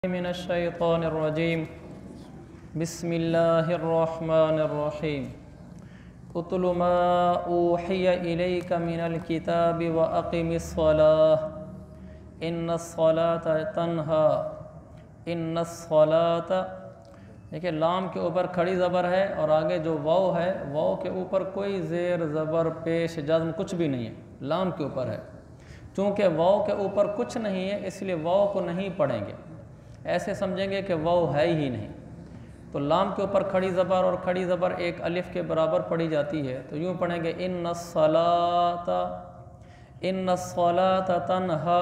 मिनश्शैतानिर्रजीम बिस्मिल्लाहिर्रहमानिर्रहीम उतलु मा ऊहिय इलैका मिनल किताबि व अक़िमिस्सलाह इन्नस्सलाता तन्हा। इन्नस्सलाता देखिए लाम के ऊपर खड़ी ज़बर है और आगे जो वाव है वाव के ऊपर कोई ज़ेर ज़बर पेश जज़्म कुछ भी नहीं है, लाम के ऊपर है। चूँकि वाव के ऊपर कुछ नहीं है इसलिए वाव को नहीं पढ़ेंगे, ऐसे समझेंगे कि वाव है ही नहीं। तो लाम के ऊपर खड़ी ज़बर और खड़ी ज़बर एक अलिफ के बराबर पढ़ी जाती है, तो यूँ पढ़ेंगे इन्नस्सलाता तन्हा।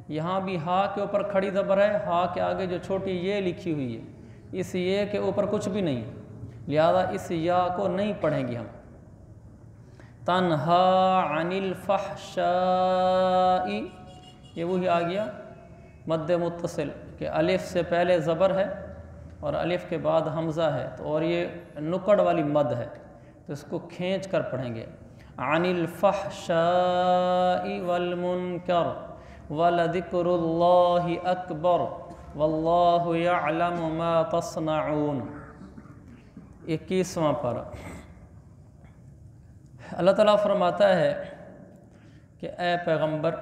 यहाँ भी हा के ऊपर खड़ी ज़बर है, हा के आगे जो छोटी ये लिखी हुई है, इस ये के ऊपर कुछ भी नहीं है, लिहाजा इस या को नहीं पढ़ेंगे हम। तन्हा अनिल फहशाई, ये वही आ गया मद्द मुत्तसिल के अलिफ से पहले ज़बर है और अलिफ के बाद हमज़ा है, तो और ये नुक्कड़ वाली मद है, तो इसको खींच कर पढ़ेंगे। अनिल फहशाई वल मुनकर वलदिक्रुल्लाहि अकबर वल्लाहु यअलमु मा तस्नऊन। 21वां पारा। अल्लाह ताला फरमाता है कि ए पैगंबर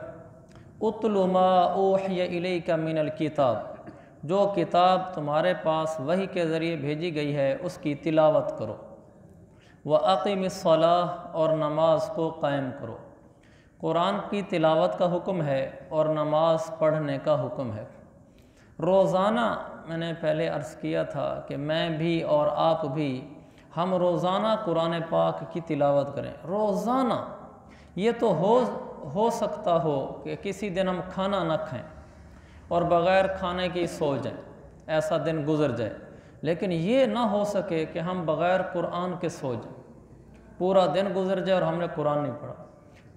उतलु मा ऊहिय इलैका मिनल किताब, जो किताब तुम्हारे पास वही के ज़रिए भेजी गई है उसकी तिलावत करो। व अक़िमिस्सलाह, और नमाज को कायम करो। कुरान की तिलावत का हुक्म है और नमाज पढ़ने का हुक्म है। रोज़ाना मैंने पहले अर्ज़ किया था कि मैं भी और आप भी हम रोज़ाना कुरान पाक की तिलावत करें। रोज़ाना ये तो हो सकता हो कि किसी दिन हम खाना न खाएं और बग़ैर खाने के सो जाएं, ऐसा दिन गुज़र जाए, लेकिन ये ना हो सके कि हम बग़ैर कुरान के सो जाएं, पूरा दिन गुज़र जाए और हमने कुरान नहीं पढ़ा।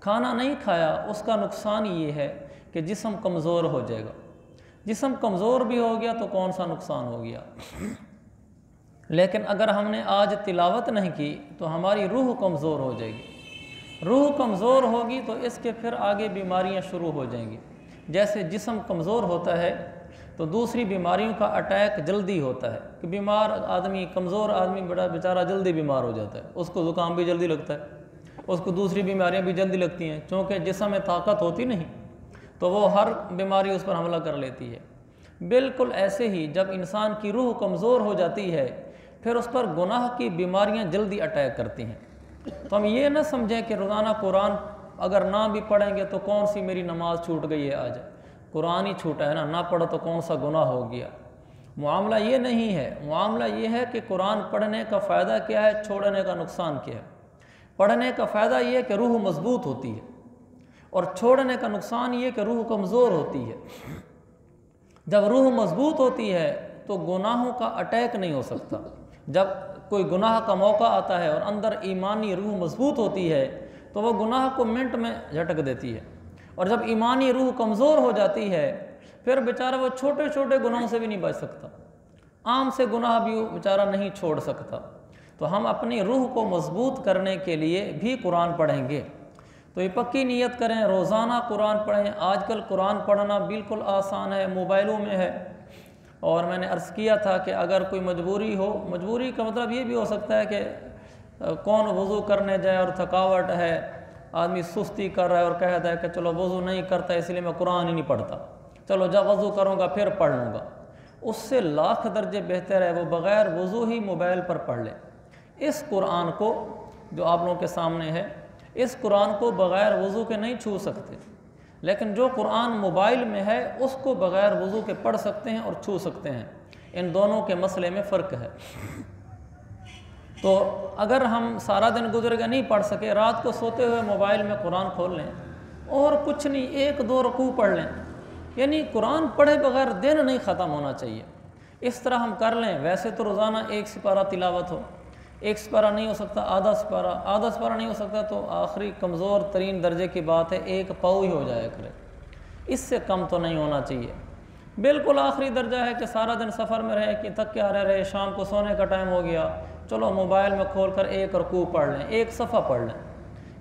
खाना नहीं खाया उसका नुकसान ये है कि जिस्म कमज़ोर हो जाएगा। जिस्म कमज़ोर भी हो गया तो कौन सा नुकसान हो गया, लेकिन अगर हमने आज तिलावत नहीं की तो हमारी रूह कमज़ोर हो जाएगी। रूह कमज़ोर होगी तो इसके फिर आगे बीमारियां शुरू हो जाएंगी। जैसे जिस्म कमज़ोर होता है तो दूसरी बीमारियों का अटैक जल्दी होता है कि बीमार आदमी, कमज़ोर आदमी बड़ा बेचारा जल्दी बीमार हो जाता है, उसको ज़ुकाम भी जल्दी लगता है, उसको दूसरी बीमारियां भी जल्दी लगती हैं, चूँकि जिस्म में ताकत होती नहीं तो वो हर बीमारी उस पर हमला कर लेती है। बिल्कुल ऐसे ही जब इंसान की रूह कमज़ोर हो जाती है फिर उस पर गुनाह की बीमारियां जल्दी अटैक करती हैं। तो हम ये ना समझें कि रोज़ाना कुरान अगर ना भी पढ़ेंगे तो कौन सी मेरी नमाज छूट गई है, आज कुरान ही छूटा है ना पढ़ो तो कौन सा गुनाह हो गया। मामला ये नहीं है, मामला ये है कि कुरान पढ़ने का फ़ायदा क्या है, छोड़ने का नुकसान क्या है। पढ़ने का फ़ायदा ये है कि रूह मजबूत होती है और छोड़ने का नुकसान ये कि रूह कमज़ोर होती है। जब रूह मजबूत होती है तो गुनाहों का अटैक नहीं हो सकता। जब कोई गुनाह का मौका आता है और अंदर ईमानी रूह मजबूत होती है तो वह गुनाह को मिनट में झटक देती है, और जब ईमानी रूह कमज़ोर हो जाती है फिर बेचारा वो छोटे छोटे गुनाहों से भी नहीं बच सकता, आम से गुनाह भी बेचारा नहीं छोड़ सकता। तो हम अपनी रूह को मजबूत करने के लिए भी कुरान पढ़ेंगे। तो ये पक्की नीयत करें, रोज़ाना कुरान पढ़ें। आजकल कुरान पढ़ना बिल्कुल आसान है, मोबाइलों में है। और मैंने अर्ज़ किया था कि अगर कोई मजबूरी हो, मजबूरी का मतलब ये भी हो सकता है कि कौन वज़ू करने जाए और थकावट है, आदमी सुस्ती कर रहा है और कहता है कि चलो वज़ू नहीं करता इसलिए मैं कुरान ही नहीं पढ़ता, चलो जब वज़ू करूँगा फिर पढ़ लूँगा। उससे लाख दर्जे बेहतर है वो बग़ैर वज़ू ही मोबाइल पर पढ़ ले। इस कुरान को जो आप लोगों के सामने है, इस कुरान को बग़ैर वज़ू के नहीं छू सकते, लेकिन जो कुरान मोबाइल में है उसको बग़ैर वज़ू के पढ़ सकते हैं और छू सकते हैं। इन दोनों के मसले में फ़र्क है। तो अगर हम सारा दिन गुजरेगा नहीं पढ़ सके, रात को सोते हुए मोबाइल में कुरान खोल लें और कुछ नहीं, 1-2 रकू पढ़ लें, यानी कुरान पढ़े बग़ैर दिन नहीं ख़त्म होना चाहिए। इस तरह हम कर लें। वैसे तो रोज़ाना 1 सिपारा तिलावत हो, 1 सिपारा नहीं हो सकता, आधा सिपारा नहीं हो सकता तो आखिरी कमज़ोर तरीन दर्जे की बात है 1 पाऊ ही हो जाया करे, इससे कम तो नहीं होना चाहिए। बिल्कुल आखिरी दर्जा है कि सारा दिन सफ़र में रहे कि थक के आ रहे, शाम को सोने का टाइम हो गया, चलो मोबाइल में खोल कर 1 रकू पढ़ लें, 1 सफ़ा पढ़ लें,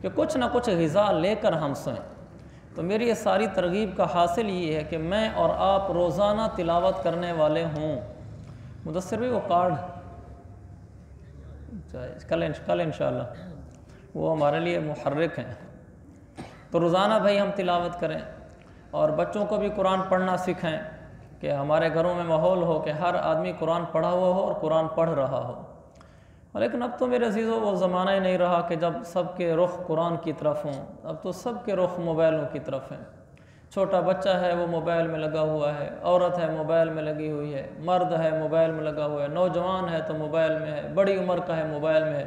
कि कुछ ना कुछ ग़िज़ा लेकर हम सोएं। तो मेरी ये सारी तरगीब का हासिल ये है कि मैं और आप रोज़ाना तिलावत करने वाले हों। मुदस्सिर भाई वो कार्ड कल इंशाअल्लाह वो हमारे लिए मुहर्रिक हैं। तो रोज़ाना भाई हम तिलावत करें और बच्चों को भी कुरान पढ़ना सिखाएं कि हमारे घरों में माहौल हो कि हर आदमी कुरान पढ़ा हुआ हो और कुरान पढ़ रहा हो। लेकिन अब तो मेरे अजीज़ों वो ज़माना ही नहीं रहा कि जब सबके रुख कुरान की तरफ हों। अब तो सबके रुख मोबाइलों की तरफ हैं। छोटा बच्चा है वो मोबाइल में लगा हुआ है, औरत है मोबाइल में लगी हुई है, मर्द है मोबाइल में लगा हुआ है, नौजवान है तो मोबाइल में है, बड़ी उम्र का है मोबाइल में है,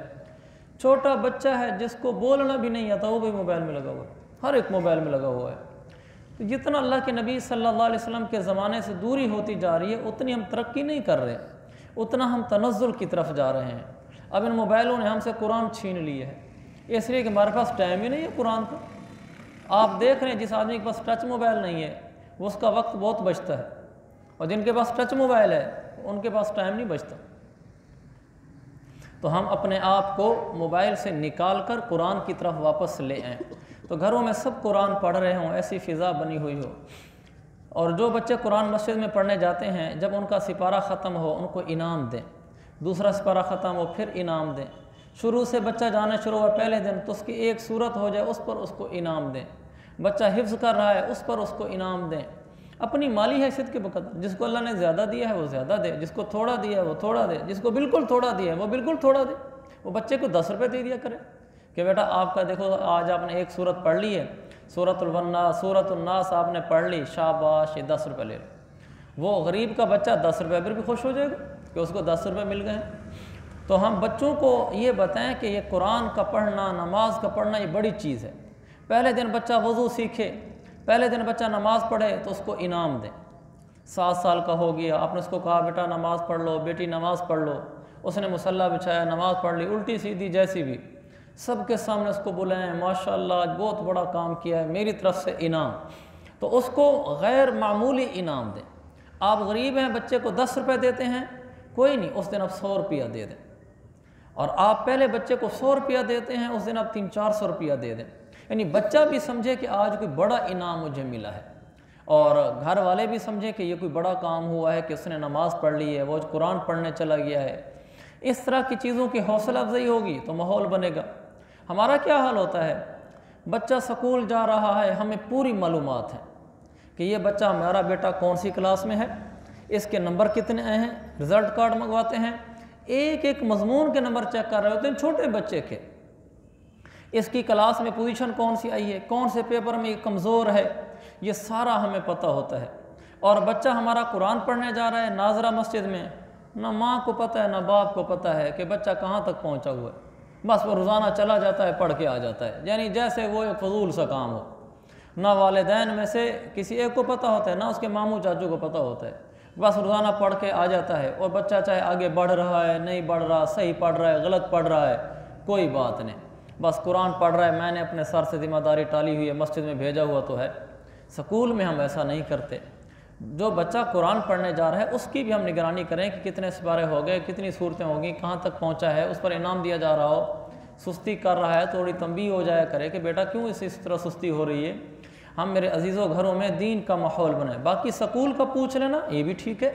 छोटा बच्चा है जिसको बोलना भी नहीं आता वो भी मोबाइल में लगा हुआ है, हर एक मोबाइल में लगा हुआ है। तो जितना अल्लाह के नबी सल्लल्लाहु अलैहि वसल्लम के ज़माने से दूरी होती जा रही है उतनी हम तरक्की नहीं कर रहे, उतना हम तनज़्ज़ुल की तरफ जा रहे हैं। अब इन मोबाइलों ने हमसे कुरान छीन लिए है, इसलिए कि हमारे पास टाइम ही नहीं है कुरान का। आप देख रहे हैं जिस आदमी के पास टच मोबाइल नहीं है वो उसका वक्त बहुत बचता है, और जिनके पास टच मोबाइल है उनके पास टाइम नहीं बचता। तो हम अपने आप को मोबाइल से निकाल कर कुरान की तरफ वापस ले आएँ। तो घरों में सब कुरान पढ़ रहे हों, ऐसी फ़िज़ा बनी हुई हो। और जो बच्चे कुरान मस्जिद में पढ़ने जाते हैं जब उनका सिपारा ख़त्म हो उनको इनाम दें, दूसरा सिपारा ख़त्म हो फिर इनाम दें। शुरू से बच्चा जाना शुरू हुआ पहले दिन तो उसकी एक सूरत हो जाए उस पर उसको इनाम दें। बच्चा हिफ्ज़ कर रहा है उस पर उसको इनाम दें। अपनी माली हैसियत के बकदर, जिसको अल्लाह ने ज़्यादा दिया है वो ज़्यादा दे, जिसको थोड़ा दिया है वो थोड़ा दे, जिसको बिल्कुल थोड़ा दिया है वो बिल्कुल थोड़ा दे। वो बच्चे को 10 रुपये दे दिया करे कि बेटा आपका देखो आज आपने एक सूरत पढ़ ली है, सूरतुन नास आपने पढ़ ली, शाबाश, ये 10 रुपये ले लो। वो गरीब का बच्चा 10 रुपये फिर भी खुश हो जाएगा कि उसको 10 रुपये मिल गए। तो हम बच्चों को ये बताएं कि ये कुरान का पढ़ना, नमाज का पढ़ना ये बड़ी चीज़ है। पहले दिन बच्चा वज़ू सीखे, पहले दिन बच्चा नमाज़ पढ़े तो उसको इनाम दें। 7 साल का हो गया, आपने उसको कहा बेटा नमाज़ पढ़ लो, बेटी नमाज़ पढ़ लो, उसने मुसल्ला बिछाया, नमाज़ पढ़ ली, उल्टी सीधी जैसी भी, सबके सामने उसको बुलाएं, माशाअल्लाह आज बहुत बड़ा काम किया है, मेरी तरफ से इनाम। तो उसको गैर मामूली इनाम दें। आप गरीब हैं, बच्चे को 10 रुपये देते हैं, कोई नहीं, उस दिन आप 100 रुपया दे दें। और आप पहले बच्चे को 100 रुपया देते हैं, उस दिन आप 300-400 रुपया दे दें। यानी बच्चा भी समझे कि आज कोई बड़ा इनाम मुझे मिला है, और घर वाले भी समझें कि ये कोई बड़ा काम हुआ है कि उसने नमाज़ पढ़ ली है, वो कुरान पढ़ने चला गया है। इस तरह की चीज़ों की हौसला अफजाई होगी तो माहौल बनेगा। हमारा क्या हाल होता है, बच्चा स्कूल जा रहा है, हमें पूरी मालूमात है कि ये बच्चा हमारा बेटा कौन सी क्लास में है, इसके नंबर कितने आए हैं, रिज़ल्ट कार्ड मंगवाते हैं, एक एक मजमून के नंबर चेक कर रहे होते हैं छोटे बच्चे के। इसकी क्लास में पोजीशन कौन सी आई है, कौन से पेपर में ये कमज़ोर है, ये सारा हमें पता होता है। और बच्चा हमारा कुरान पढ़ने जा रहा है नाजरा मस्जिद में, ना माँ को पता है ना बाप को पता है कि बच्चा कहाँ तक पहुँचा हुआ है, बस वो रोज़ाना चला जाता है, पढ़ के आ जाता है, यानी जैसे वो एक फजूल सा काम हो। ना वालिदैन में से किसी एक को पता होता है, ना उसके मामू चाचू को पता होता है, बस रोज़ाना पढ़ के आ जाता है। और बच्चा चाहे आगे बढ़ रहा है, नहीं बढ़ रहा, सही पढ़ रहा है, गलत पढ़ रहा है, कोई बात नहीं, बस कुरान पढ़ रहा है, मैंने अपने सर से जिम्मेदारी टाली हुई है, मस्जिद में भेजा हुआ तो है। स्कूल में हम ऐसा नहीं करते। जो बच्चा कुरान पढ़ने जा रहा है उसकी भी हम निगरानी करें कि कितने सिपारे हो गए, कितनी सूरतें होंगी, कहाँ तक पहुँचा है, उस पर इनाम दिया जा रहा हो। सुस्ती कर रहा है थोड़ी तंबीह हो जाया करे कि बेटा क्यों इस तरह सुस्ती हो रही है। हम मेरे अजीज़ों घरों में दीन का माहौल बनाए। बाकी स्कूल का पूछ लेना ये भी ठीक है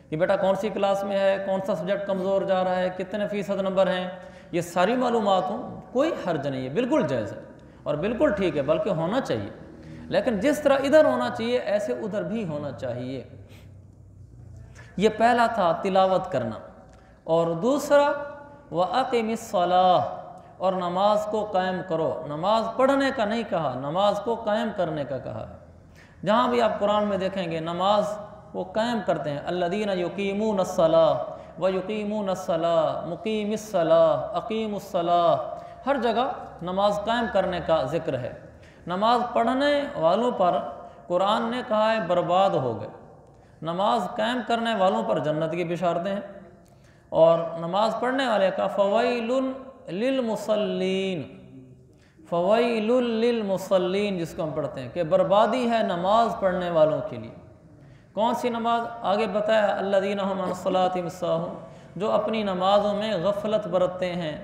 कि बेटा कौन सी क्लास में है, कौन सा सब्जेक्ट कमज़ोर जा रहा है, कितने फ़ीसद नंबर हैं, ये सारी मालूमात हों, कोई हर्ज नहीं है, बिल्कुल जायज़ है और बिल्कुल ठीक है, बल्कि होना चाहिए। लेकिन जिस तरह इधर होना चाहिए ऐसे उधर भी होना चाहिए। ये पहला था तिलावत करना। और दूसरा व अक़िमिस्सलाह, और नमाज को कायम करो। नमाज पढ़ने का नहीं कहा, नमाज को कायम करने का कहा। जहाँ भी आप कुरान में देखेंगे नमाज वो कायम करते हैं। अल्लज़ीना युक़ीमूनस्सलाह व युक़ीमूनस्सलाह, मुक़ीमिस्सलाह, अक़ीमुस्सलाह, हर जगह नमाज कायम करने का ज़िक्र है। नमाज पढ़ने वालों पर कुरान ने कहा है बर्बाद हो गए, नमाज कायम करने वालों पर जन्नत की बिशारतें हैं। और नमाज पढ़ने वाले का फ़वैलुन लिल मुसल्लीन, फ़वैलुन लिल मुसल्लीन जिसको हम पढ़ते हैं कि बर्बादी है नमाज पढ़ने वालों के लिए। कौन सी नमाज? आगे बताया अल्लज़ीना हुम अन सलातिहिम साहून, जो अपनी नमाज़ों में गफलत बरतते हैं,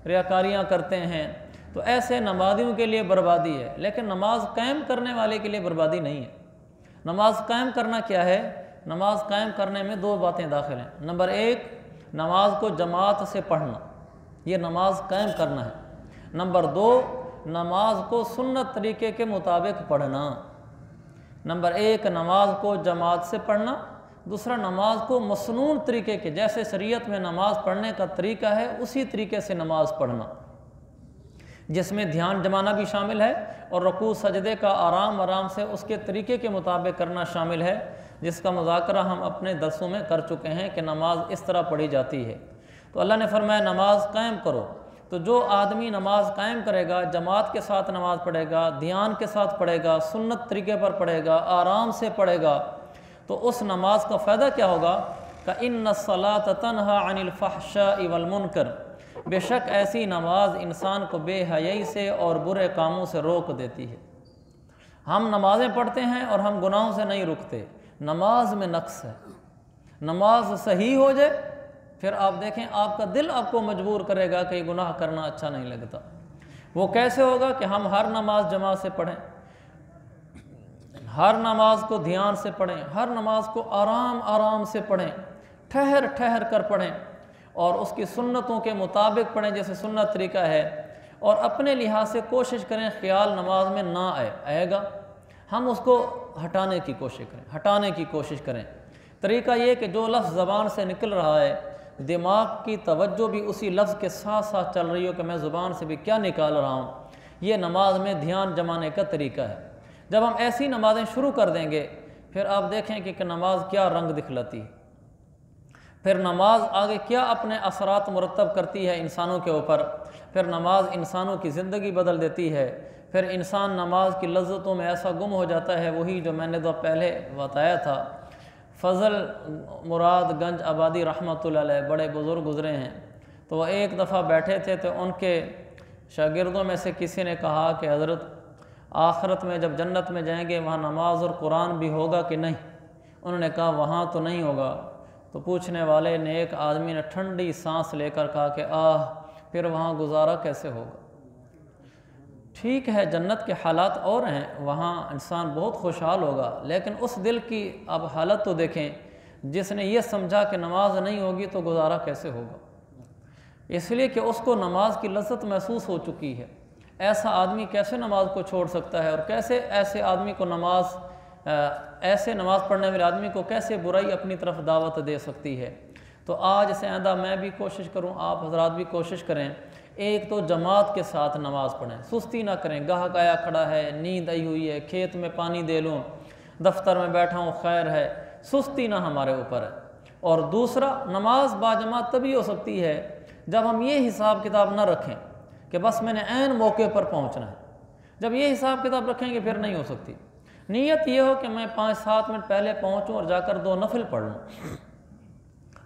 रियाकारियाँ करते हैं, तो ऐसे नमाजियों के लिए बर्बादी है, लेकिन नमाज कायम करने वाले के लिए बर्बादी नहीं है। नमाज कायम करना क्या है? नमाज कायम करने में दो बातें दाखिल हैं। नंबर एक, नमाज को जमात से पढ़ना, ये नमाज कायम करना है। नंबर दो, नमाज को सुन्नत तरीके के मुताबिक पढ़ना। नंबर एक, नमाज को जमात से पढ़ना। दूसरा, नमाज को मसनून तरीके के, जैसे शरीयत में नमाज पढ़ने का तरीका है उसी तरीके से नमाज पढ़ना, जिसमें ध्यान जमाना भी शामिल है और रुकू सजदे का आराम आराम से उसके तरीके के मुताबिक करना शामिल है, जिसका मुज़ाकरा हम अपने दरसों में कर चुके हैं कि नमाज इस तरह पढ़ी जाती है। तो अल्लाह ने फरमाया नमाज कायम करो। तो जो आदमी नमाज कायम करेगा, जमात के साथ नमाज पढ़ेगा, ध्यान के साथ पढ़ेगा, सुन्नत तरीके पर पढ़ेगा, आराम से पढ़ेगा, तो उस नमाज का फ़ायदा क्या होगा? का इन्ना सलात तन्हा अनिल फहशाइ वल मुनकर, बेशक ऐसी नमाज इंसान को बेहयाई से और बुरे कामों से रोक देती है। हम नमाज़ें पढ़ते हैं और हम गुनाहों से नहीं रुकते, नमाज में नक्स है। नमाज सही हो जाए, फिर आप देखें आपका दिल आपको मजबूर करेगा कि गुनाह करना अच्छा नहीं लगता। वो कैसे होगा? कि हम हर नमाज जमात से पढ़ें, हर नमाज को ध्यान से पढ़ें, हर नमाज को आराम आराम से पढ़ें, ठहर ठहर कर पढ़ें और उसकी सुन्नतों के मुताबिक पढ़ें जैसे सुन्नत तरीका है, और अपने लिहाज से कोशिश करें ख्याल नमाज में ना आएगा, हम उसको हटाने की कोशिश करें। तरीका ये कि जो लफ्ज़ ज़बान से निकल रहा है, दिमाग की तवज्जो भी उसी लफ्ज़ के साथ साथ चल रही हो कि मैं ज़ुबान से भी क्या निकाल रहा हूँ, ये नमाज में ध्यान जमाने का तरीका है। जब हम ऐसी नमाज़ें शुरू कर देंगे, फिर आप देखें कि नमाज क्या रंग दिखलाती है, फिर नमाज आगे क्या अपने असरात मुरतब करती है इंसानों के ऊपर, फिर नमाज इंसानों की ज़िंदगी बदल देती है, फिर इंसान नमाज की लज्जतों में ऐसा गुम हो जाता है। वही जो मैंने तो पहले बताया था, फ़ज़ल मुराद गंज आबादी रहमतुल्लाह अलैह बड़े बुज़ुर्ग गुज़रे हैं, तो वह एक दफ़ा बैठे थे तो उनके शागिर्दों में से किसी ने कहा कि हज़रत आखिरत में जब जन्नत में जाएंगे वहाँ नमाज और कुरान भी होगा कि नहीं? उन्होंने कहा वहाँ तो नहीं होगा। तो पूछने वाले ने, एक आदमी ने ठंडी सांस लेकर कहा कि फिर वहाँ गुजारा कैसे होगा? ठीक है, जन्नत के हालात और हैं, वहाँ इंसान बहुत खुशहाल होगा, लेकिन उस दिल की अब हालत तो देखें जिसने ये समझा कि नमाज नहीं होगी तो गुजारा कैसे होगा। इसलिए कि उसको नमाज की लज्जत महसूस हो चुकी है। ऐसा आदमी कैसे नमाज को छोड़ सकता है, और कैसे ऐसे आदमी को ऐसे नमाज पढ़ने वाले आदमी को कैसे बुराई अपनी तरफ दावत दे सकती है। तो आज से आइंदा मैं भी कोशिश करूं, आप हजरात भी कोशिश करें, एक तो जमात के साथ नमाज पढ़ें, सुस्ती ना करें। गाहक आया खड़ा है, नींद आई हुई है, खेत में पानी दे लूँ, दफ्तर में बैठा हूँ, खैर है, सुस्ती ना हमारे ऊपर है। और दूसरा, नमाज बाजमात तभी हो सकती है जब हम ये हिसाब किताब ना रखें कि बस मैंने ऐन मौके पर पहुँचना है। जब ये हिसाब किताब रखेंगे फिर नहीं हो सकती। नीयत ये हो कि मैं 5-7 मिनट पहले पहुँचूँ और जाकर 2 नफिल पढ़ लूँ,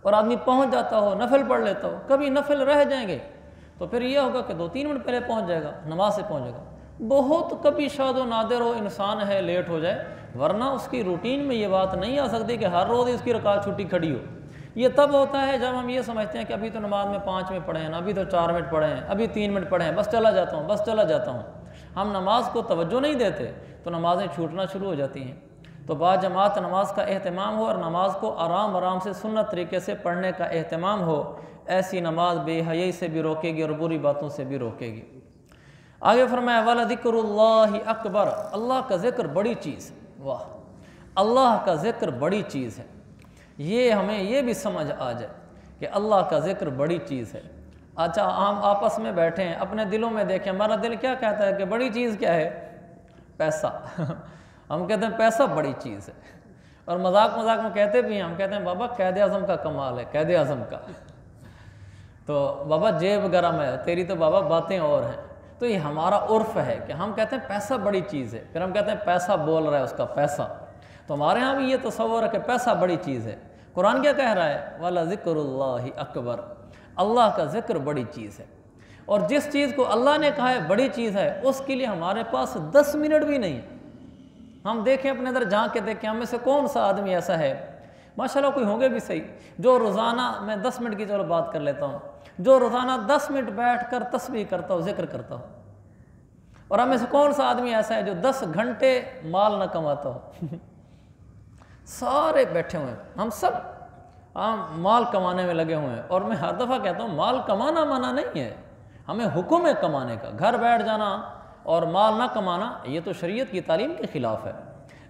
और आदमी पहुँच जाता हो, नफिल पढ़ लेता हो, कभी नफिल रह जाएंगे तो फिर यह होगा कि 2-3 मिनट पहले पहुँच जाएगा, नमाज से पहुँच जाएगा। बहुत कभी शादो नादिर हो इंसान है लेट हो जाए, वरना उसकी रूटीन में ये बात नहीं आ सकती कि हर रोज़ इसकी रकात छुट्टी खड़ी हो। ये तब होता है जब हम ये समझते हैं कि अभी तो नमाज में 5 मिनट पढ़े हैं, अभी तो 4 मिनट पढ़े हैं, अभी 3 मिनट पढ़े हैं, बस चला जाता हूँ। हम नमाज को तवज्जो नहीं देते तो नमाज़ें छूटना शुरू हो जाती हैं। तो बाजमात नमाज का एहतमाम हो और नमाज को आराम आराम से सुन्नत तरीके से पढ़ने का एहतमाम हो, ऐसी नमाज बेहयाई से भी रोकेगी और बुरी बातों से भी रोकेगी। आगे फरमाया वाला ज़िक्रुल्लाहि अकबर, अल्लाह का ज़िक्र बड़ी चीज़ है। वाह, अल्लाह का ज़िक्र बड़ी चीज़ है। ये हमें ये भी समझ आ जाए कि अल्लाह का ज़िक्र बड़ी चीज़ है। अच्छा, हम आपस में बैठे हैं, अपने दिलों में देखें, हमारा दिल क्या कहता है कि बड़ी चीज़ क्या है? पैसा। हम कहते हैं पैसा बड़ी चीज़ है, और मजाक में कहते भी हैं, हम कहते हैं बाबा कैद आज़म का कमाल है, कैद आज़म का। तो बाबा जेब गरम है, तेरी तो बाबा बातें और हैं। तो ये हमारा उर्फ है कि हम कहते हैं पैसा बड़ी चीज़ है, फिर हम कहते हैं पैसा बोल रहा है उसका पैसा। तो हमारे यहाँ भी ये तसव्वुर है कि पैसा बड़ी चीज़ है। कुरान क्या कह रहा है? वाला ज़िक्रुल्लाहि अकबर, अल्लाह का ज़िक्र बड़ी चीज़ है। और जिस चीज़ को अल्लाह ने कहा है बड़ी चीज़ है, उसके लिए हमारे पास 10 मिनट भी नहीं। हम देखें अपने अंदर झांक के देखें, हम में से कौन सा आदमी ऐसा है, माशाल्लाह कोई होंगे भी सही, जो रोज़ाना, मैं 10 मिनट की चलो बात कर लेता हूँ, जो रोज़ाना 10 मिनट बैठ कर तस्बीह करता हो, जिक्र करता हो। और हमें से कौन सा आदमी ऐसा है जो 10 घंटे माल न कमाता हो? सारे बैठे हुए हैं, हम सब माल कमाने में लगे हुए हैं। और मैं हर दफ़ा कहता हूँ माल कमाना मना नहीं है, हमें हुक्म है कमाने का। घर बैठ जाना और माल ना कमाना ये तो शरीयत की तालीम के ख़िलाफ़ है।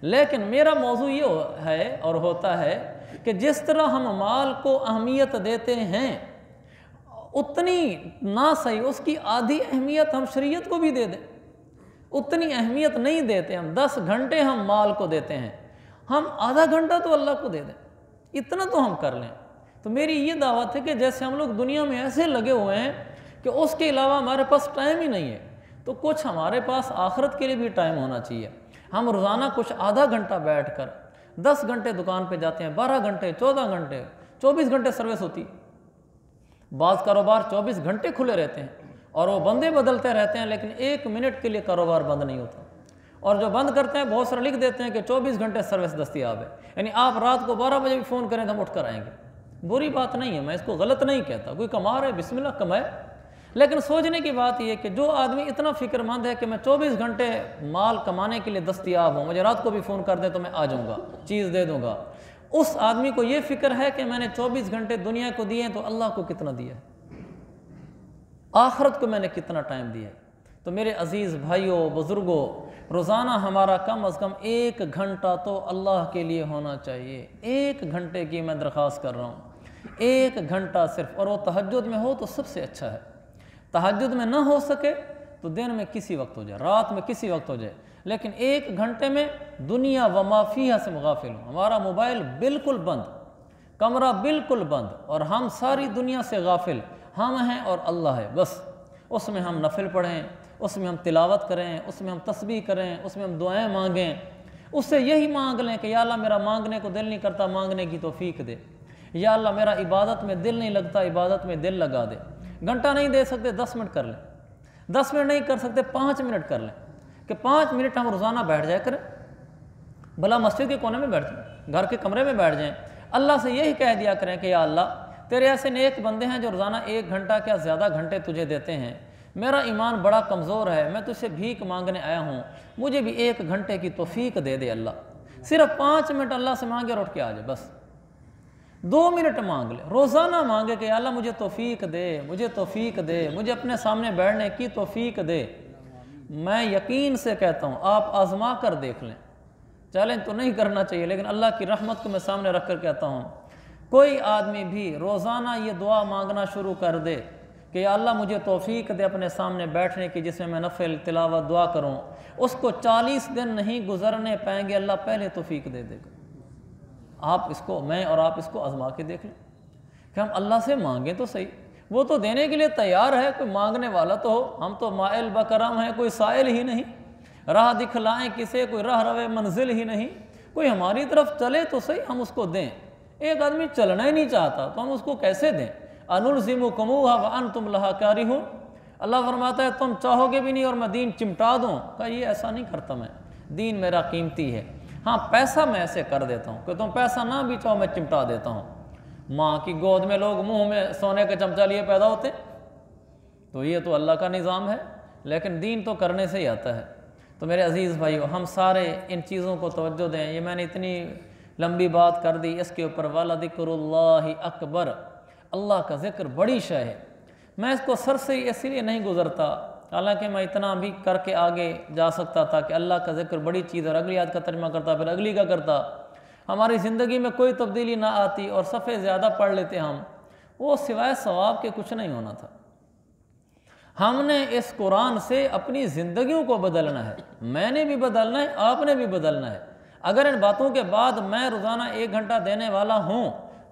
लेकिन मेरा मौजू ये है और होता है कि जिस तरह हम माल को अहमियत देते हैं उतनी ना सही उसकी आधी अहमियत हम शरीयत को भी दे दें। उतनी अहमियत नहीं देते हम। 10 घंटे हम माल को देते हैं, हम आधा घंटा तो अल्लाह को दे दें, इतना तो हम कर लें। तो मेरी ये दावत है कि जैसे हम लोग दुनिया में ऐसे लगे हुए हैं कि उसके अलावा हमारे पास टाइम ही नहीं है, तो कुछ हमारे पास आखिरत के लिए भी टाइम होना चाहिए। हम रोज़ाना कुछ आधा घंटा बैठकर 10 घंटे दुकान पे जाते हैं, 12 घंटे, 14 घंटे, 24 घंटे सर्विस होती है। बाज़ कारोबार 24 घंटे खुले रहते हैं और वो बंदे बदलते रहते हैं, लेकिन 1 मिनट के लिए कारोबार बंद नहीं होता। और जो बंद करते हैं बहुत सारे लिख देते हैं कि 24 घंटे सर्विस दस्तियाब है, यानी आप रात को 12 बजे भी फ़ोन करें तो हम उठ कर आएंगे। बुरी बात नहीं है, मैं इसको गलत नहीं कहता, कोई कमा रहे बिस्मिल्लाह कमाए। लेकिन सोचने की बात यह कि जो आदमी इतना फ़िक्रमंद है कि मैं 24 घंटे माल कमाने के लिए दस्तियाब हूँ, मुझे रात को भी फ़ोन कर दे तो मैं आ जाऊँगा, चीज़ दे दूँगा, उस आदमी को ये फ़िक्र है कि मैंने 24 घंटे दुनिया को दिए हैं तो अल्लाह को कितना दिया है, आखिरत को मैंने कितना टाइम दिया है। तो मेरे अज़ीज़ भाइयों बुज़ुर्गों, रोज़ाना हमारा कम अज़ कम 1 घंटा तो अल्लाह के लिए होना चाहिए। 1 घंटे की मैं दरख्वास्त कर रहा हूँ, 1 घंटा सिर्फ। और वो तहज्जुद में हो तो सबसे अच्छा है। तहज्जुद में ना हो सके तो दिन में किसी वक्त हो जाए, रात में किसी वक्त हो जाए, लेकिन 1 घंटे में दुनिया व मा फ़ीहा से मुगाफिल हो। हमारा मोबाइल बिल्कुल बंद, कमरा बिल्कुल बंद, और हम सारी दुनिया से गाफिल हम हैं और अल्लाह है बस। उसमें हम नफिल पढ़ें, उसमें हम तिलावत करें, उसमें हम तस्बीह करें, उसमें हम दुआएं मांगें, उससे यही मांग लें कि या अल्लाह मेरा मांगने को दिल नहीं करता, मांगने की तौफीक दे। या अल्लाह मेरा इबादत में दिल नहीं लगता, इबादत में दिल लगा दे। घंटा नहीं दे सकते 10 मिनट कर लें, 10 मिनट नहीं कर सकते 5 मिनट कर लें, कि 5 मिनट हम रोज़ाना बैठ जाए करें। भला मस्जिद के कोने में बैठ जाएँ, घर के कमरे में बैठ जाएँ, अल्लाह से यही कह दिया करें कि या अल्लाह तेरे ऐसे नेक बंदे हैं जो रोज़ाना 1 घंटा क्या ज़्यादा घंटे तुझे देते हैं, मेरा ईमान बड़ा कमज़ोर है, मैं तुझसे भीख मांगने आया हूँ, मुझे भी 1 घंटे की तौफीक दे दे अल्लाह। सिर्फ 5 मिनट अल्लाह से मांगे और उठ के आ जाए, बस 2 मिनट मांग ले, रोज़ाना मांगे कि अल्लाह मुझे तौफीक दे, मुझे तौफीक दे, मुझे अपने सामने बैठने की तौफीक दे। मैं यकीन से कहता हूँ आप आज़मा कर देख लें, चैलेंज तो नहीं करना चाहिए, लेकिन अल्लाह की रहमत को मैं सामने रख कर कहता हूँ, कोई आदमी भी रोज़ाना ये दुआ मांगना शुरू कर दे कि या अल्लाह मुझे तौफीक दे अपने सामने बैठने की जिसमें मैं नफिल तिलावत दुआ करूँ, उसको 40 दिन नहीं गुजरने पाएंगे, अल्लाह पहले तौफीक दे देगा। आप इसको, मैं और आप इसको आजमा के देख लें कि हम अल्लाह से मांगें तो सही, वो तो देने के लिए तैयार है, कोई मांगने वाला तो हो। हम तो माइल बकरम हैं, कोई साइल ही नहीं, राह दिखलाएं किसे, कोई राह रवे मंजिल ही नहीं, कोई हमारी तरफ चले तो सही हम उसको दें। एक आदमी चलना ही नहीं चाहता तो हम उसको कैसे दें? अनुलज़िमुकुमूहा व अंतुम लहा कारिहून। अल्लाह फरमाता है तुम चाहोगे भी नहीं और मैं दीन चिमटा दूँ। कहा ये ऐसा नहीं करता मैं, दीन मेरा कीमती है। हाँ पैसा मैं ऐसे कर देता हूँ कि तुम पैसा ना भी चाहो मैं चिमटा देता हूँ। माँ की गोद में लोग मुंह में सोने का चमचा लिए पैदा होते, तो ये तो अल्लाह का निज़ाम है, लेकिन दीन तो करने से ही आता है। तो मेरे अज़ीज़ भाइयों, हम सारे इन चीज़ों को तवज्जो दें। ये मैंने इतनी लंबी बात कर दी इसके ऊपर, वाला ज़िक्रुल्लाहि अकबर, अल्लाह का ज़िक्र बड़ी शय है। मैं इसको सर से इसलिए नहीं गुज़रता, हालांकि मैं इतना भी करके आगे जा सकता था कि अल्लाह का ज़िक्र बड़ी चीज़, और अगली आयत का तर्जुमा करता, फिर अगली का करता, हमारी ज़िंदगी में कोई तब्दीली ना आती और सफ़े ज़्यादा पढ़ लेते हम, वो सिवाय सवाब के कुछ नहीं होना था। हमने इस कुरान से अपनी ज़िंदगियों को बदलना है, मैंने भी बदलना है, आपने भी बदलना है। अगर इन बातों के बाद मैं रोज़ाना 1 घंटा देने वाला हूँ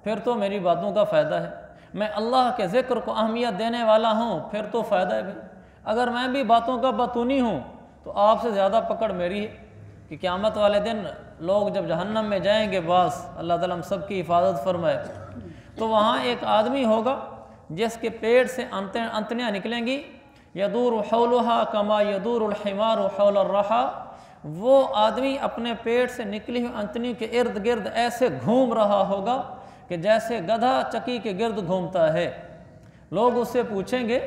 फिर तो मेरी बातों का फ़ायदा है। मैं अल्लाह के ज़िक्र को अहमियत देने वाला हूँ फिर तो फ़ायदा है भाई। अगर मैं भी बातों का बतूनी हूँ तो आपसे ज़्यादा पकड़ मेरी है कि क़यामत वाले दिन लोग जब जहन्नम में जाएंगे, बस अल्लाह ताला हम सब की हिफाजत फरमाए, तो वहाँ एक आदमी होगा जिसके पेट से अंतड़ियाँ निकलेंगी, यदूर हौलुहा कमा यदूरुल हिमार हौल रहा। वो आदमी अपने पेट से निकली हुई अंतड़ियों के इर्द गिर्द ऐसे घूम रहा होगा कि जैसे गधा चक्की के गिर्द घूमता है। लोग उससे पूछेंगे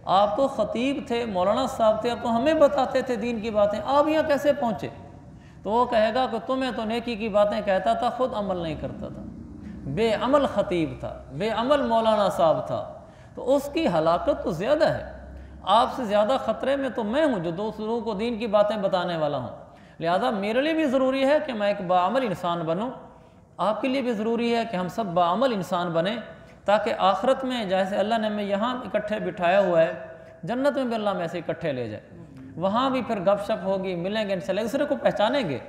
आप तो ख़तीब थे, मौलाना साहब थे, अब तो हमें बताते थे दीन की बातें, आप यहाँ कैसे पहुँचे? तो वो कहेगा कि तुम्हें तो नेकी की बातें कहता था, खुद अमल नहीं करता था। बेअमल ख़तीब था, बेअमल मौलाना साहब था, तो उसकी हलाकत तो ज़्यादा है। आपसे ज़्यादा ख़तरे में तो मैं हूँ जो दूसरों को दीन की बातें बताने वाला हूँ। लिहाजा मेरे लिए भी ज़रूरी है कि मैं एक बाअमल इंसान बनूँ, आपके लिए भी ज़रूरी है कि हम सब बाअमल इंसान बने, ताकि आखिरत में जैसे अल्लाह ने हमें यहाँ इकट्ठे बिठाया हुआ है, जन्नत में भी अल्लाह में ऐसे इकट्ठे ले जाए। वहाँ भी फिर गपशप होगी, मिलेंगे इंशाअल्लाह, एक दूसरे को पहचानेंगे।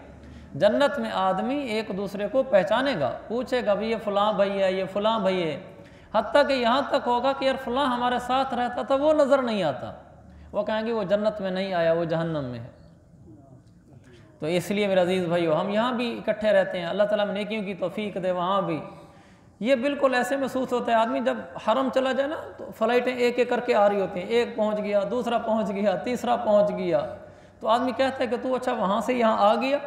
जन्नत में आदमी एक दूसरे को पहचानेगा, पूछेगा भाई ये फ़लाँ भाई है, ये फ़लाँ भाई है। हत्ता कि यहाँ तक होगा कि यार फ़लाँ हमारे साथ रहता था, वो नज़र नहीं आता। वो कहेंगे वो जन्नत में नहीं आया, वो जहन्नम में है। तो इसलिए मेरे अजीज़ भाइयों, हम यहाँ भी इकट्ठे रहते हैं, अल्लाह ताला में नेकियों की तौफीक दे। वहाँ भी ये बिल्कुल ऐसे महसूस होता है, आदमी जब हरम चला जाए ना, तो फ़्लाइटें एक एक करके आ रही होती हैं, एक पहुँच गया, दूसरा पहुँच गया, तीसरा पहुँच गया, तो आदमी कहता है कि तू अच्छा वहाँ से यहाँ आ गया।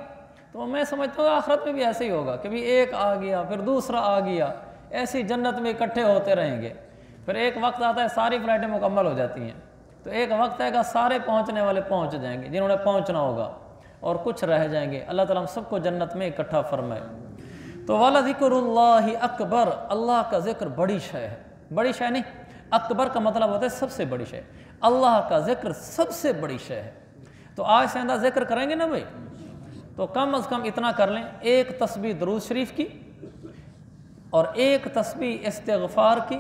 तो मैं समझता हूँ आखिरत में भी ऐसे ही होगा कि भाई एक आ गया, फिर दूसरा आ गया, ऐसी जन्नत में इकट्ठे होते रहेंगे। फिर एक वक्त आता है सारी फ़्लाइटें मुकम्मल हो जाती हैं, तो एक वक्त आएगा सारे पहुँचने वाले पहुँच जाएंगे जिन्होंने पहुँचना होगा, और कुछ रह जाएंगे। अल्लाह ताला हम सबको जन्नत में इकट्ठा फरमाए। तो वाला ज़िक्रुल्लाहि अकबर, अल्लाह का ज़िक्र बड़ी शय है। बड़ी शय नहीं, अकबर का मतलब होता है सबसे बड़ी शय। अल्लाह का ज़िक्र सबसे बड़ी शय है। तो आज से आइंदा ज़िक्र करेंगे ना भाई, तो कम अज़ कम इतना कर लें, एक तस्बीह दुरूद शरीफ की, और एक तस्बीह इस्तिग़फ़ार की,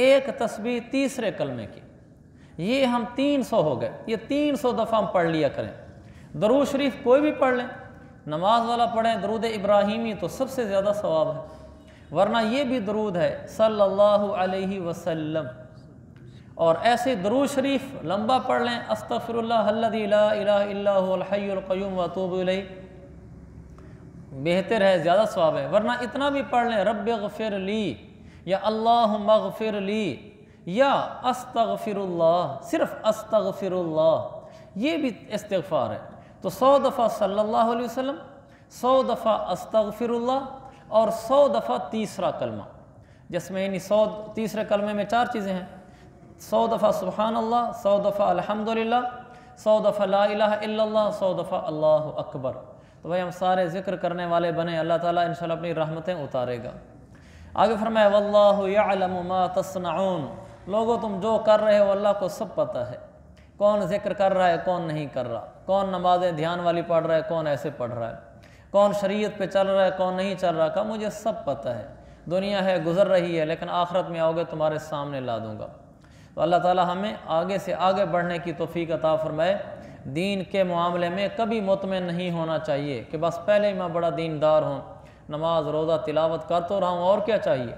एक तस्बीह तीसरे कलमे की। ये हम 300 हो गए, ये 300 दफ़ा हम पढ़ लिया करें। दुरूद शरीफ कोई भी पढ़ लें, नमाज वाला पढ़ें दरूद इब्राहिमी तो सबसे ज़्यादा सवाब है, वरना ये भी दरूद है सल्लल्लाहु अलैहि वसल्लम। और ऐसे दरूद शरीफ लंबा पढ़ लें, अस्तग़फिरुल्लाहल्लज़ी ला इलाहा इल्ला हुवल हय्युल क़य्यूम व अतूबु इलैहि, बेहतर है, ज़्यादा सवाब है। वरना इतना भी पढ़ लें रब्बिग़फ़िर ली, या अल्लाहुम्मा ग़फ़िर ली, या अस्तग़फिरुल्लाह, सिर्फ अस्तग़फिरुल्लाह, ये भी इस्तिग़फ़ार है। तो 100 दफ़ा सल्लल्लाहु अलैहि वसल्लम, 100 दफ़ा अस्तग़फिरुल्लाह, और 100 दफ़ा तीसरा कलमा, जिसमें यानी 100 तीसरे कलमे में 4 चीज़ें हैं। 100 दफ़ा सुबहानल्लाह, 100 दफ़ा अल्हम्दुलिल्लाह, 100 दफ़ा ला इलाहा इल्लल्लाह, 100 दफ़ा अल्लाहु अकबर। तो भाई हम सारे ज़िक्र करने वाले बने, अल्लाह ताला इंशाअल्लाह अपनी रहमतें उतारेगा। आगे फरमाया वल्लाहु यअलमु मा तस्नऊन, लोगों तुम जो कर रहे हो अल्लाह को सब पता है। कौन ज़िक्र कर रहा है, कौन नहीं कर रहा, कौन नमाज़ें ध्यान वाली पढ़ रहा है, कौन ऐसे पढ़ रहा है, कौन शरीयत पे चल रहा है, कौन नहीं चल रहा। का मुझे सब पता है। दुनिया है गुज़र रही है, लेकिन आखिरत में आओगे तुम्हारे सामने ला दूँगा। तो अल्लाह ताला हमें आगे से आगे बढ़ने की तौफीक अता फरमाए। दीन के मामले में कभी मुतमिन नहीं होना चाहिए कि बस पहले ही मैं बड़ा दीनदार हूँ, नमाज रोज़ा तिलावत कर तो रहा हूँ, और क्या चाहिए।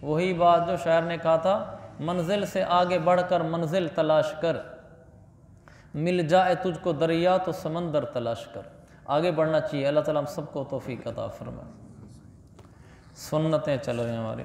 वही बात जो शायर ने कहा था, मंजिल से आगे बढ़कर मंजिल तलाश कर, मिल जाए तुझको दरिया तो समंदर तलाश कर। आगे बढ़ना चाहिए। अल्लाह ताला हम सबको तौफीक अता फरमाए। सुन्नतें चल रही हैं हमारी।